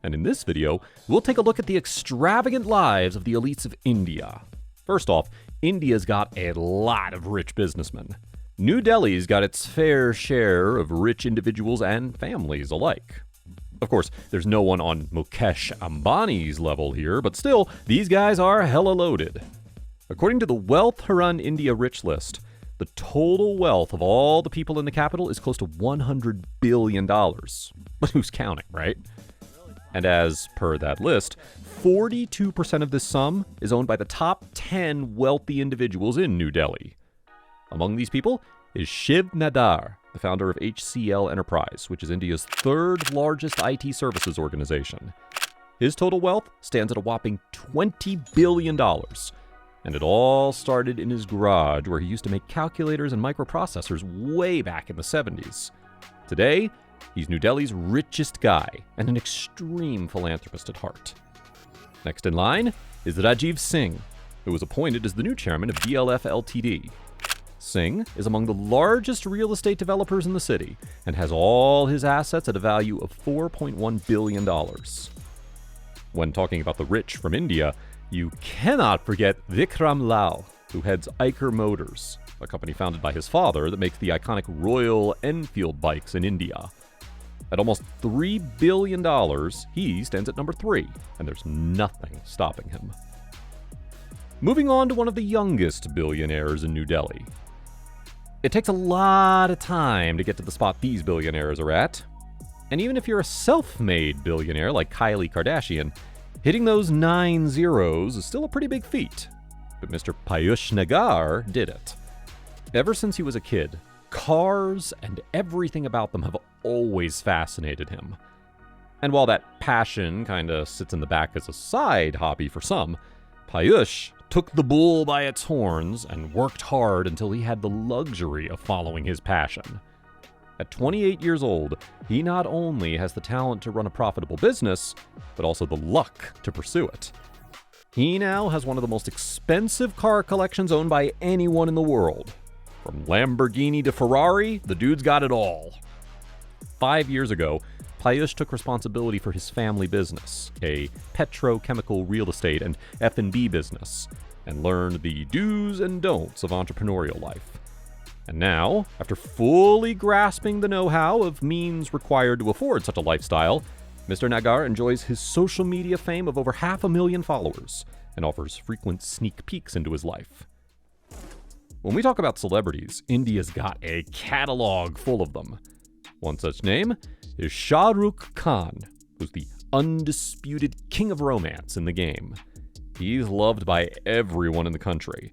And in this video, we'll take a look at the extravagant lives of the elites of India. First off, India's got a lot of rich businessmen. New Delhi's got its fair share of rich individuals and families alike. Of course, there's no one on Mukesh Ambani's level here, but still, these guys are hella loaded. According to the Wealth Hurun India Rich List, the total wealth of all the people in the capital is close to $100 billion. But who's counting, right? And as per that list, 42% of this sum is owned by the top 10 wealthy individuals in New Delhi. Among these people is Shiv Nadar, the founder of HCL Enterprise, which is India's third largest IT services organization. His total wealth stands at a whopping $20 billion. And it all started in his garage, where he used to make calculators and microprocessors way back in the 70s. Today, he's New Delhi's richest guy and an extreme philanthropist at heart. Next in line is Rajiv Singh, who was appointed as the new chairman of DLF Ltd. Singh is among the largest real estate developers in the city and has all his assets at a value of $4.1 billion. When talking about the rich from India, you cannot forget Vikram Lal, who heads Eicher Motors, a company founded by his father that makes the iconic Royal Enfield bikes in India. At almost $3 billion, he stands at number 3, and there's nothing stopping him. Moving on to one of the youngest billionaires in New Delhi. It takes a lot of time to get to the spot these billionaires are at. And even if you're a self-made billionaire like Kylie Kardashian, hitting those 9 zeros is still a pretty big feat. But Mr. Piyush Nagar did it. Ever since he was a kid, cars and everything about them have always fascinated him. And while that passion kinda sits in the back as a side hobby for some, Piyush took the bull by its horns and worked hard until he had the luxury of following his passion. At 28 years old, he not only has the talent to run a profitable business, but also the luck to pursue it. He now has one of the most expensive car collections owned by anyone in the world. From Lamborghini to Ferrari, the dude's got it all. 5 years ago, Piyush took responsibility for his family business, a petrochemical real estate and F&B business, and learned the do's and don'ts of entrepreneurial life. And now, after fully grasping the know-how of means required to afford such a lifestyle, Mr. Nagar enjoys his social media fame of over 500,000 followers and offers frequent sneak peeks into his life. When we talk about celebrities, India's got a catalog full of them. One such name is Shah Rukh Khan, who's the undisputed king of romance in the game. He's loved by everyone in the country,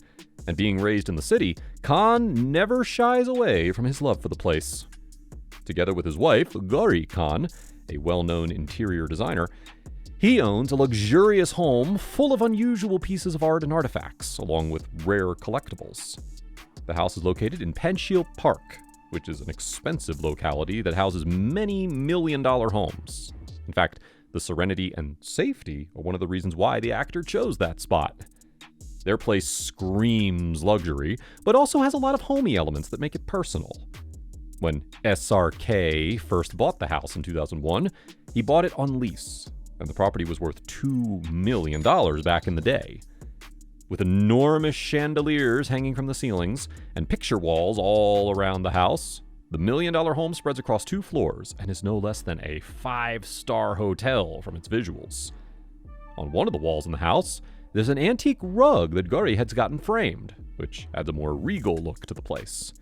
and being raised in the city, Khan never shies away from his love for the place. Together with his wife, Gauri Khan, a well-known interior designer, he owns a luxurious home full of unusual pieces of art and artifacts, along with rare collectibles. The house is located in Panchsheel Park, which is an expensive locality that houses many million-dollar homes. In fact, the serenity and safety are one of the reasons why the actor chose that spot. Their place screams luxury, but also has a lot of homey elements that make it personal. When SRK first bought the house in 2001, he bought it on lease, and the property was worth $2 million back in the day. With enormous chandeliers hanging from the ceilings and picture walls all around the house, the $1 million home spreads across 2 floors and is no less than a 5-star hotel from its visuals. On one of the walls in the house, there's an antique rug that Gauri has gotten framed, which adds a more regal look to the place.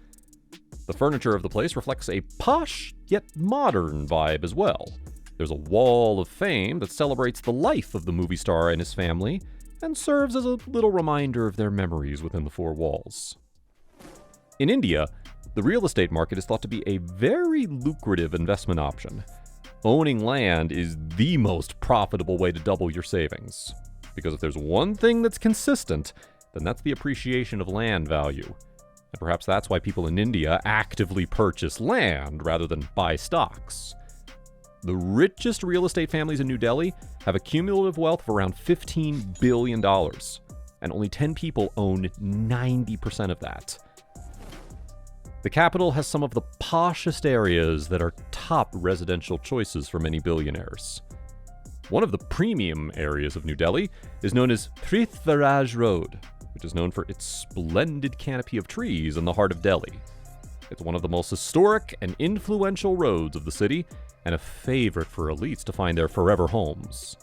The furniture of the place reflects a posh yet modern vibe as well. There's a wall of fame that celebrates the life of the movie star and his family, and serves as a little reminder of their memories within the 4 walls. In India, the real estate market is thought to be a very lucrative investment option. Owning land is the most profitable way to double your savings. Because if there's one thing that's consistent, then that's the appreciation of land value. And perhaps that's why people in India actively purchase land rather than buy stocks. The richest real estate families in New Delhi have a cumulative wealth of around $15 billion, and only 10 people own 90% of that. The capital has some of the poshest areas that are top residential choices for many billionaires. One of the premium areas of New Delhi is known as Prithviraj Road, which is known for its splendid canopy of trees in the heart of Delhi. It's one of the most historic and influential roads of the city, and a favorite for elites to find their forever homes.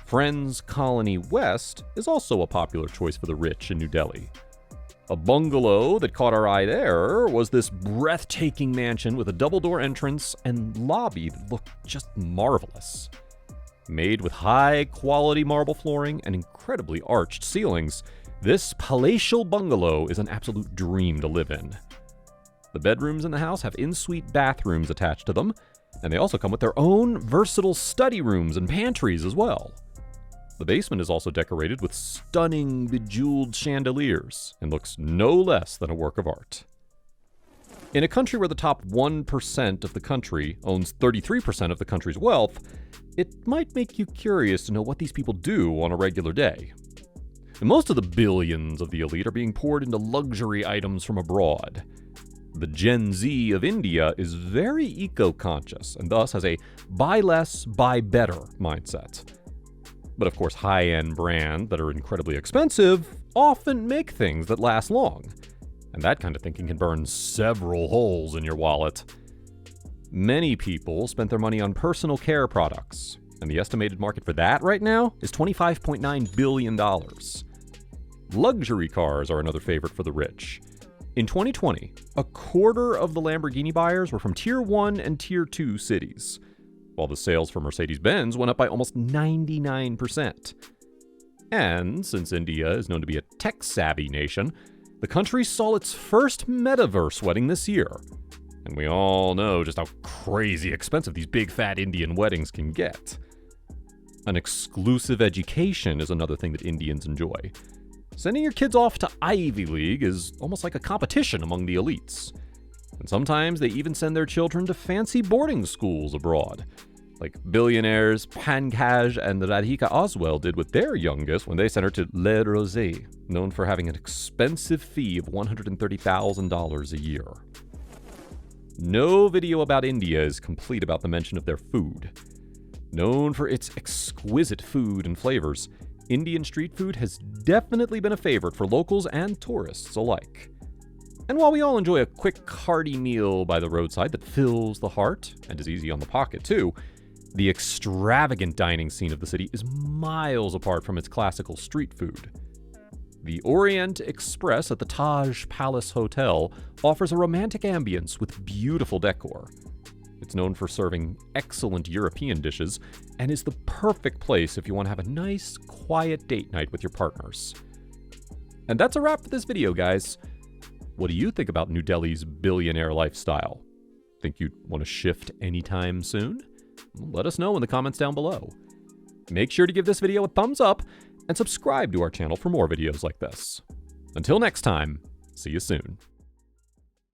Friends Colony West is also a popular choice for the rich in New Delhi. A bungalow that caught our eye there was this breathtaking mansion with a double-door entrance and lobby that looked just marvelous. Made with high-quality marble flooring and incredibly arched ceilings, this palatial bungalow is an absolute dream to live in. The bedrooms in the house have in-suite bathrooms attached to them, and they also come with their own versatile study rooms and pantries as well. The basement is also decorated with stunning bejeweled chandeliers and looks no less than a work of art. In a country where the top 1% of the country owns 33% of the country's wealth, it might make you curious to know what these people do on a regular day. And most of the billions of the elite are being poured into luxury items from abroad. The Gen Z of India is very eco-conscious and thus has a buy less, buy better mindset. But of course, high-end brands that are incredibly expensive often make things that last long. And that kind of thinking can burn several holes in your wallet. Many people spent their money on personal care products, and the estimated market for that right now is $25.9 billion. Luxury cars are another favorite for the rich. In 2020, a quarter of the Lamborghini buyers were from Tier 1 and Tier 2 cities, while the sales for Mercedes-Benz went up by almost 99%. And since India is known to be a tech-savvy nation, the country saw its first metaverse wedding this year. And we all know just how crazy expensive these big fat Indian weddings can get. An exclusive education is another thing that Indians enjoy. Sending your kids off to Ivy League is almost like a competition among the elites. And sometimes they even send their children to fancy boarding schools abroad, like billionaires Pankaj and Radhika Oswal did with their youngest when they sent her to Le Rosé, known for having an expensive fee of $130,000 a year. No video about India is complete about the mention of their food. Known for its exquisite food and flavors, Indian street food has definitely been a favorite for locals and tourists alike. And while we all enjoy a quick, hearty meal by the roadside that fills the heart and is easy on the pocket too, the extravagant dining scene of the city is miles apart from its classical street food. The Orient Express at the Taj Palace Hotel offers a romantic ambience with beautiful decor. It's known for serving excellent European dishes and is the perfect place if you want to have a nice, quiet date night with your partners. And that's a wrap for this video, guys. What do you think about New Delhi's billionaire lifestyle? Think you'd want to shift anytime soon? Let us know in the comments down below. Make sure to give this video a thumbs up and subscribe to our channel for more videos like this. Until next time, see you soon.